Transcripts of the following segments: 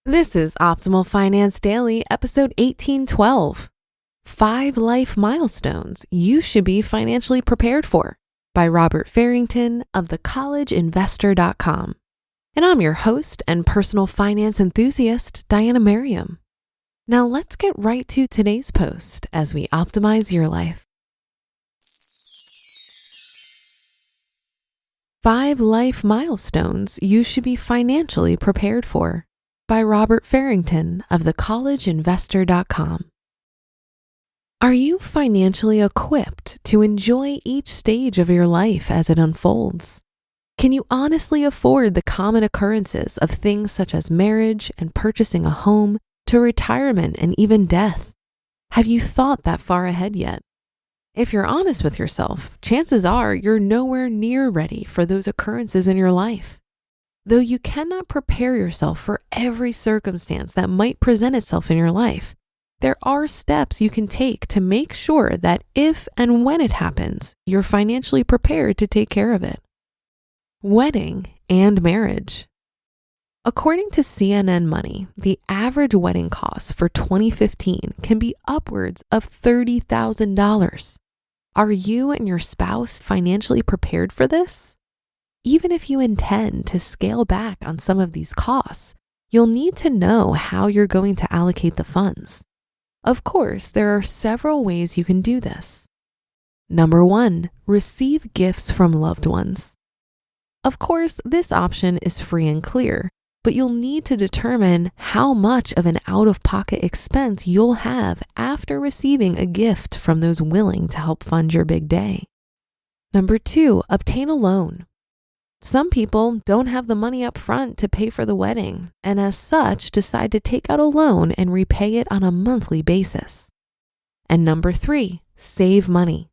This is Optimal Finance Daily, episode 1812. 5 Life Milestones You Should Be Financially Prepared For by Farrington of thecollegeinvestor.com. And I'm your host and personal finance enthusiast, Diana Merriam. Now let's get right to today's post as we optimize your life. 5 Life Milestones You Should Be Financially Prepared For by Farrington of thecollegeinvestor.com. Are you financially equipped to enjoy each stage of your life as it unfolds? Can you honestly afford the common occurrences of things such as marriage and purchasing a home to retirement and even death? Have you thought that far ahead yet? If you're honest with yourself, chances are you're nowhere near ready for those occurrences in your life. Though you cannot prepare yourself for every circumstance that might present itself in your life, there are steps you can take to make sure that if and when it happens, you're financially prepared to take care of it. Wedding and marriage. According to CNN Money, the average wedding cost for 2015 can be upwards of $30,000. Are you and your spouse financially prepared for this? Even if you intend to scale back on some of these costs, you'll need to know how you're going to allocate the funds. Of course, there are several ways you can do this. Number 1, receive gifts from loved ones. Of course, this option is free and clear, but you'll need to determine how much of an out-of-pocket expense you'll have after receiving a gift from those willing to help fund your big day. Number 2, obtain a loan. Some people don't have the money up front to pay for the wedding, and as such, decide to take out a loan and repay it on a monthly basis. And number 3, save money.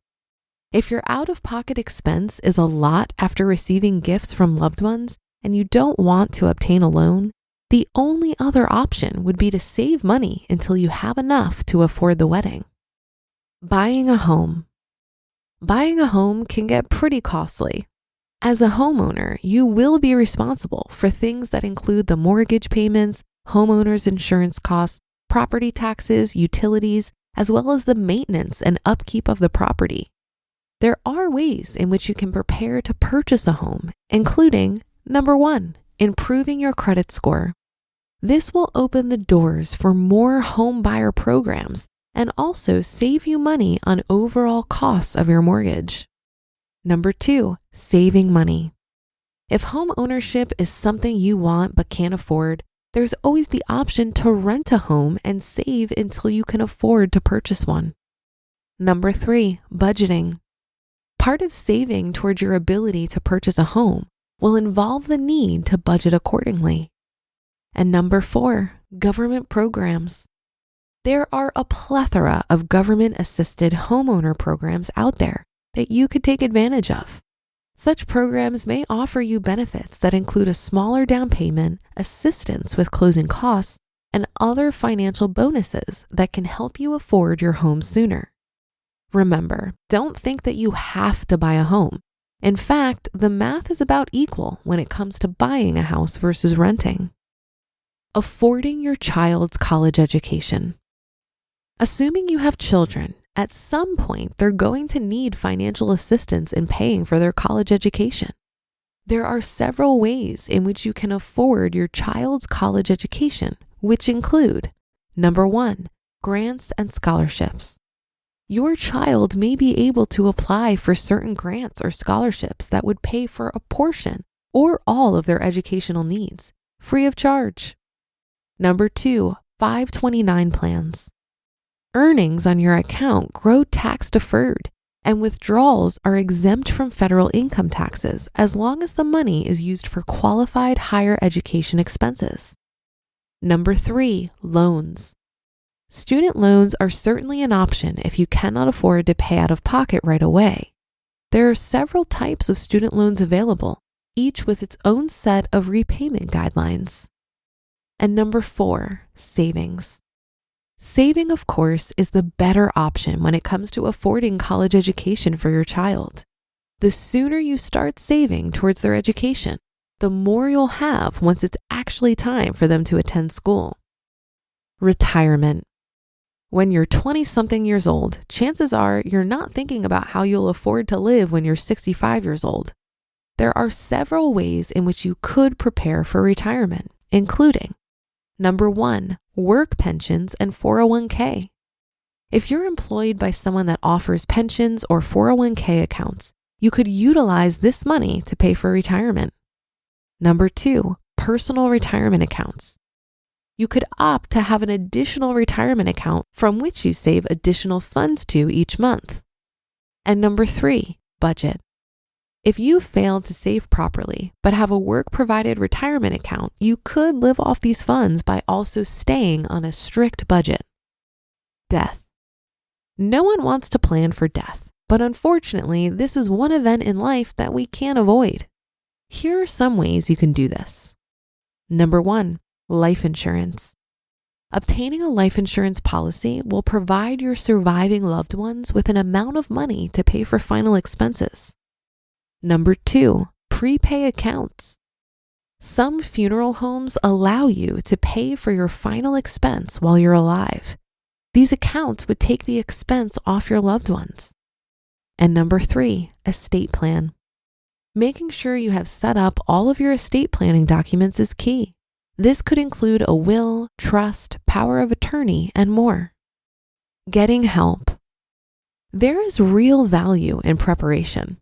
If your out-of-pocket expense is a lot after receiving gifts from loved ones and you don't want to obtain a loan, the only other option would be to save money until you have enough to afford the wedding. Buying a home. Buying a home can get pretty costly. As a homeowner, you will be responsible for things that include the mortgage payments, homeowners insurance costs, property taxes, utilities, as well as the maintenance and upkeep of the property. There are ways in which you can prepare to purchase a home, including, number 1, improving your credit score. This will open the doors for more home buyer programs and also save you money on overall costs of your mortgage. Number 2, saving money. If home ownership is something you want but can't afford, there's always the option to rent a home and save until you can afford to purchase one. Number 3, budgeting. Part of saving towards your ability to purchase a home will involve the need to budget accordingly. And number 4, government programs. There are a plethora of government-assisted homeowner programs out there that you could take advantage of. Such programs may offer you benefits that include a smaller down payment, assistance with closing costs, and other financial bonuses that can help you afford your home sooner. Remember, don't think that you have to buy a home. In fact, the math is about equal when it comes to buying a house versus renting. Affording your child's college education. Assuming you have children, at some point, they're going to need financial assistance in paying for their college education. There are several ways in which you can afford your child's college education, which include, number 1, grants and scholarships. Your child may be able to apply for certain grants or scholarships that would pay for a portion or all of their educational needs, free of charge. Number 2, 529 plans. Earnings on your account grow tax deferred, and withdrawals are exempt from federal income taxes as long as the money is used for qualified higher education expenses. Number 3, loans. Student loans are certainly an option if you cannot afford to pay out of pocket right away. There are several types of student loans available, each with its own set of repayment guidelines. And number 4, savings. Saving, of course, is the better option when it comes to affording college education for your child. The sooner you start saving towards their education, the more you'll have once it's actually time for them to attend school. Retirement. When you're 20-something years old, chances are you're not thinking about how you'll afford to live when you're 65 years old. There are several ways in which you could prepare for retirement, including number 1, work pensions and 401k. If you're employed by someone that offers pensions or 401k accounts, you could utilize this money to pay for retirement. Number 2, personal retirement accounts. You could opt to have an additional retirement account from which you save additional funds to each month. And number 3, budget. If you failed to save properly but have a work-provided retirement account, you could live off these funds by also staying on a strict budget. Death. No one wants to plan for death, but unfortunately, this is one event in life that we can't avoid. Here are some ways you can do this. Number 1, life insurance. Obtaining a life insurance policy will provide your surviving loved ones with an amount of money to pay for final expenses. Number 2, prepay accounts. Some funeral homes allow you to pay for your final expense while you're alive. These accounts would take the expense off your loved ones. And number 3, estate plan. Making sure you have set up all of your estate planning documents is key. This could include a will, trust, power of attorney, and more. Getting help. There is real value in preparation.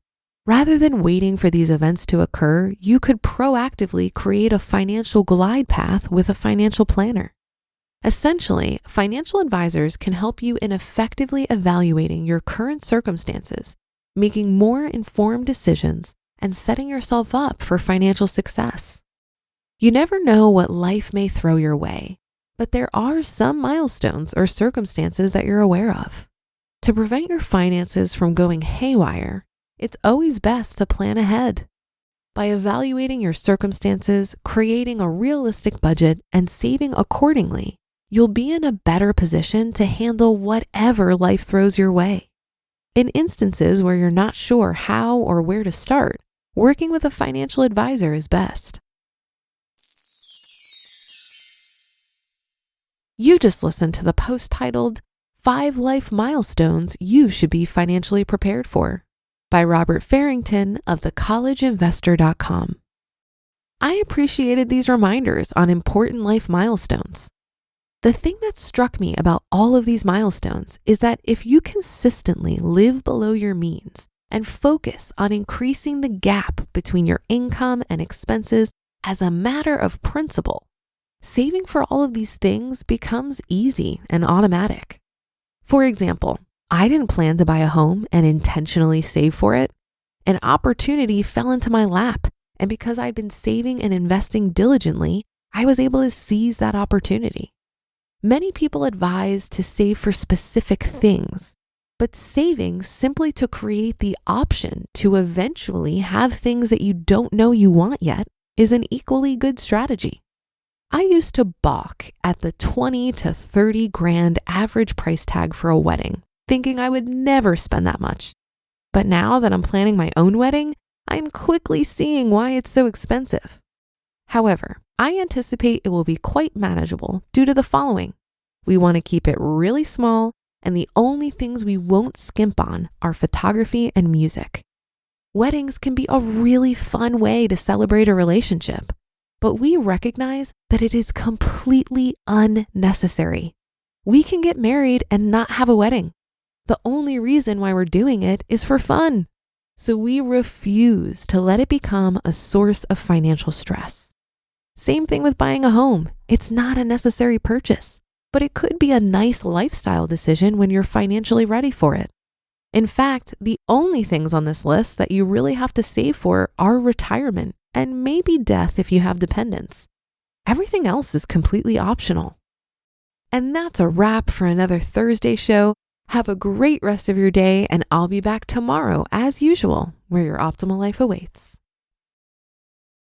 Rather than waiting for these events to occur, you could proactively create a financial glide path with a financial planner. Essentially, financial advisors can help you in effectively evaluating your current circumstances, making more informed decisions, and setting yourself up for financial success. You never know what life may throw your way, but there are some milestones or circumstances that you're aware of. To prevent your finances from going haywire, it's always best to plan ahead. By evaluating your circumstances, creating a realistic budget, and saving accordingly, you'll be in a better position to handle whatever life throws your way. In instances where you're not sure how or where to start, working with a financial advisor is best. You just listened to the post titled 5 Life Milestones You Should Be Financially Prepared For by Robert Farrington of thecollegeinvestor.com. I appreciated these reminders on important life milestones. The thing that struck me about all of these milestones is that if you consistently live below your means and focus on increasing the gap between your income and expenses as a matter of principle, saving for all of these things becomes easy and automatic. For example, I didn't plan to buy a home and intentionally save for it. An opportunity fell into my lap, and because I'd been saving and investing diligently, I was able to seize that opportunity. Many people advise to save for specific things, but saving simply to create the option to eventually have things that you don't know you want yet is an equally good strategy. I used to balk at the 20 to 30 grand average price tag for a wedding, thinking I would never spend that much. But now that I'm planning my own wedding, I'm quickly seeing why it's so expensive. However, I anticipate it will be quite manageable due to the following. We want to keep it really small, and the only things we won't skimp on are photography and music. Weddings can be a really fun way to celebrate a relationship, but we recognize that it is completely unnecessary. We can get married and not have a wedding. The only reason why we're doing it is for fun. So we refuse to let it become a source of financial stress. Same thing with buying a home. It's not a necessary purchase, but it could be a nice lifestyle decision when you're financially ready for it. In fact, the only things on this list that you really have to save for are retirement and maybe death if you have dependents. Everything else is completely optional. And that's a wrap for another Thursday show. Have a great rest of your day, and I'll be back tomorrow as usual, where your optimal life awaits.